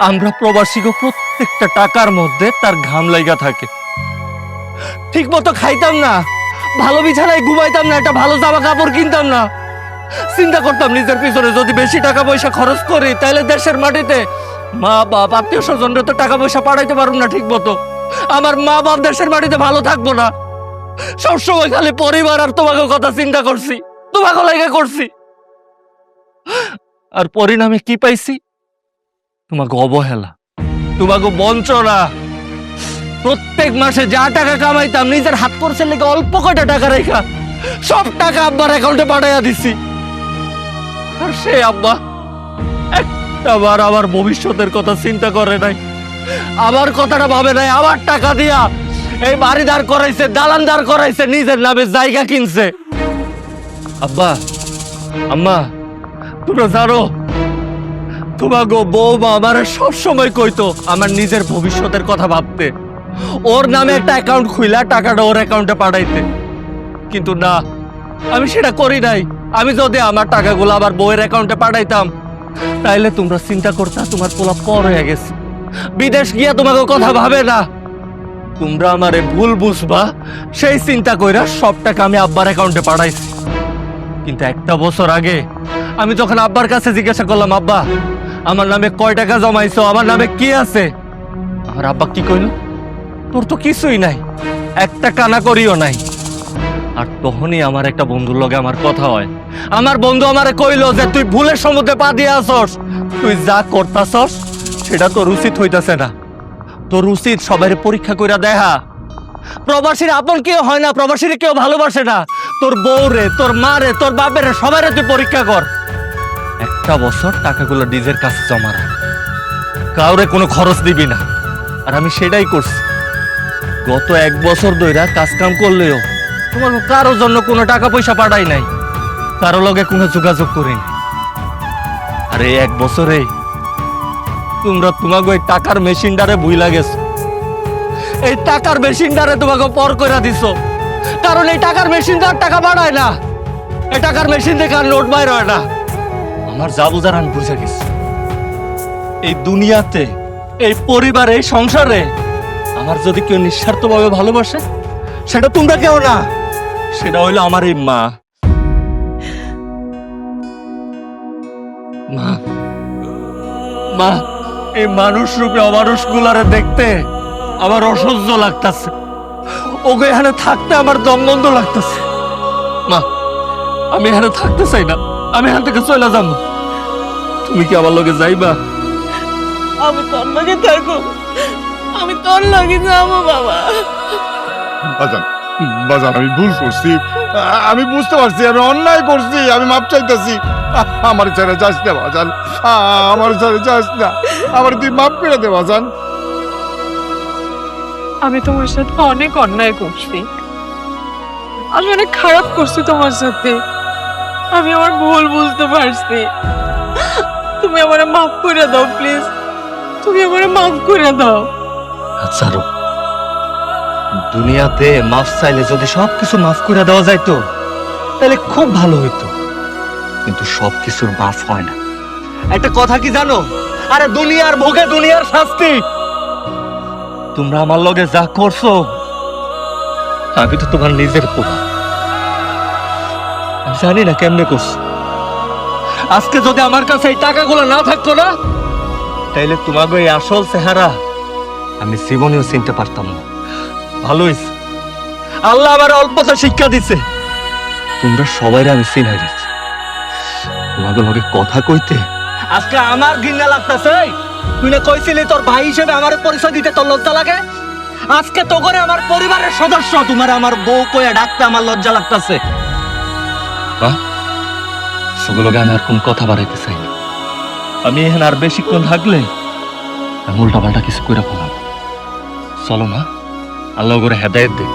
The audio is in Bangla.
আমরা প্রবাসীকে প্রত্যেকটা টাকার মধ্যে তার ঘাম লাইগা থাকে। ঠিক মতো খাইতাম না, ভালো বিছানায় ঘুমাইতাম না, একটা ভালো জামা কাপড় কিনতাম না। চিন্তা করতাম নিজের পিছনে যদি বেশি টাকা পয়সা খরচ করি তাহলে দেশের মাটিতে মা বাপ আত্মীয় স্বজনরা তো টাকা পয়সা পাঠাইতে পারুম না ঠিক মতো। আমার মা বাপ দেশের মাটিতে ভালো থাকবো না। সবসময় খালি পরিবার আর তোমাকে কথা চিন্তা করছি, তোমাকে লাগে করছি। আর পরিণামে কি পাইছি? তোমাকে অবহেলা, তোমাকে বঞ্চনা। প্রত্যেক মাসে যা টাকা কামাইতাম নিজের হাত খরচের লেগে অল্প কয়টা টাকা রেখা সব টাকা আব্বার অ্যাকাউন্টে পাঠাইয়া দিছি। আর সে আব্বা একটা বার আমার ভবিষ্যতের কথা চিন্তা করে নাই, আমার কথাটা ভাবে নাই। আমার টাকা দিয়া এই বাড়ি দাঁড় করাইছে, দালান দাঁড় করাইছে, নিজের নামে জায়গা কিনছে। আব্বা আম্মা, তোমরা জানো তোমাকে বৌমা আমার সবসময় কইতো আমার নিজের ভবিষ্যতের কথা ভাবতে, ওর নামে একটা অ্যাকাউন্ট খুইলা টাকাটা ওর অ্যাকাউন্টে পাঠাইতে। কিন্তু না, আমি সেটা করি নাই। আমি যদি আমার টাকাগুলো আবার বউয়ের অ্যাকাউন্টে পাঠাইতাম তাইলে তোমরা চিন্তা করতা তোমার পোলা পর হয়ে গেছে, বিদেশ গিয়া তোমাকে কথা ভাবে না। তোমরা আমারে ভুল বুঝবা সেই চিন্তা কইরা সব টাকা আমি আব্বার অ্যাকাউন্টে পাঠাইছি। কিন্তু একটা বছর আগে আমি যখন আব্বার কাছে জিজ্ঞাসা করলাম, আব্বা আমার নামে কয় টাকা জমাইছো, আমার নামে কি আছে, আমার আব্বা কি কইল? তোর তো কিছুই নাই, একটা কানা করিও নাই। আর তখনই আমার একটা বন্ধুর লগে আমার কথা হয়। আমার বন্ধু আমারে কইলো যে তুই ভুলের সমুদ্রে পা দিয়ে আসস, তুই যা করতাছস সেটা তোর উচিত হইতাছে না। তোর উচিত সবাই পরীক্ষা কইরা দেখা। প্রবাসীর আপন কেউ হয় না, প্রবাসীর কেউ ভালোবাসে না। তোর বউরে, তোর মারে, তোর বাপের সবাই তুই পরীক্ষা কর। একটা বছর টাকাগুলো নিজের কাছে জমা রাখ, কাউরে কোনো খরচ দিবি না। আর আমি সেটাই করছি। গত এক বছর ধইরা কাজ কাম করলেও তোমার কারোর জন্য কোনো টাকা পয়সা পাঠাই নাই, কারো লগে কোনো যোগাযোগ করি নাই। আর এই এক বছরে তোমরা তোমাকে ওই টাকার মেশিনটারে ভুইলা গেছো। এই টাকার মেশিনটারে তোমাকে পর করে দিছো, কারণ এই টাকার মেশিনটা আর টাকা বাড়ায় না। এই টাকার মেশিন থেকে আর নোট বাইর হয় না। আমার যা বুঝার আমি বুঝে গেছি। এই দুনিয়াতে, এই পরিবারে, এই সংসারে আমার যদি কেউ নিঃস্বার্থভাবে ভালোবাসে সেটা তোমরা কেউ না, সেটা হইলো আমার এই মা। মা মা এই মানুষ রূপে অমানুষ গুলারে দেখতে আমার অসহ্য লাগতেছে। ওকে এখানে থাকতে আমার দম বন্ধ লাগতেছে। মা আমি এখানে থাকতে চাই না, আমি এখান থেকে চলে যাবো। তুমি কি আমার লগে যাইবা? আমি তোর লগে থাকবো, আমি তোর লগে যাবো বাবা। বাজান বাজান, আমি ভুল করছি, আমি বুঝতে পারছি আমি অন্যায় করছি, আমি মাপ চাইতেছি। আমার ছেড়ে যাস না বাজান, আমার ছেড়ে যাস না, আমার তুই মাপ করে দে বাজান। আমি তোমার সাথে অনেক অন্যায় করছি, আমি অনেক খারাপ করছি তোমার সাথে। আমি আমার ভুল বুঝতে পারছি। তুমি আমারে মাফ করে দাও প্লিজ, তুমি আমারে মাফ করে দাও। আচ্ছা রূপ, দুনিয়াতে মাফ চাইলে যদি সবকিছু মাফ করে দেওয়া যাইতো তাহলে খুব ভালো হইতো, কিন্তু সবকিছুর মাফ হয় না। একটা কথা কি জানো? আরে দুনিয়ার ভোগে দুনিয়ার শাস্তি। তোমরা আমার লগে যা করছো, আমি তো তোমার নিজের পোলা, আমি জানি না কেমনে করছো। আজকে যদি আমার কাছে এই টাকাগুলো না থাকতো না তাইলে তোমাকে এই আসল চেহারা আমি জীবনেও চিনতে পারতাম না। ভালো হয়েছে, আল্লাহ আমার অল্পতা শিক্ষা দিছে। তোমরা সবাই আমি চিনাই দিচ্ছি। তোমাদের লগে কথা কইতে আজকে আমার ঘৃণা লাগতেছে। তুই না কইছিলি তোর ভাই হিসেবে আমার পরিচয় দিতে তোর লজ্জা লাগে? আজকে তো করে আমার পরিবারের সদস্য তোমার আমার বউ কইয়া ডাকতে আমার লজ্জা লাগতেছে। সেগুলোকে আমি আর কোন কথা বাড়াইতে চাই না। আমি এখানে আর বেশিক্ষণ থাকলে উল্টা পাল্টা কিছু করে ফেলাম। চলো মা, আল্লাহ করে হেদায়েত দেখ।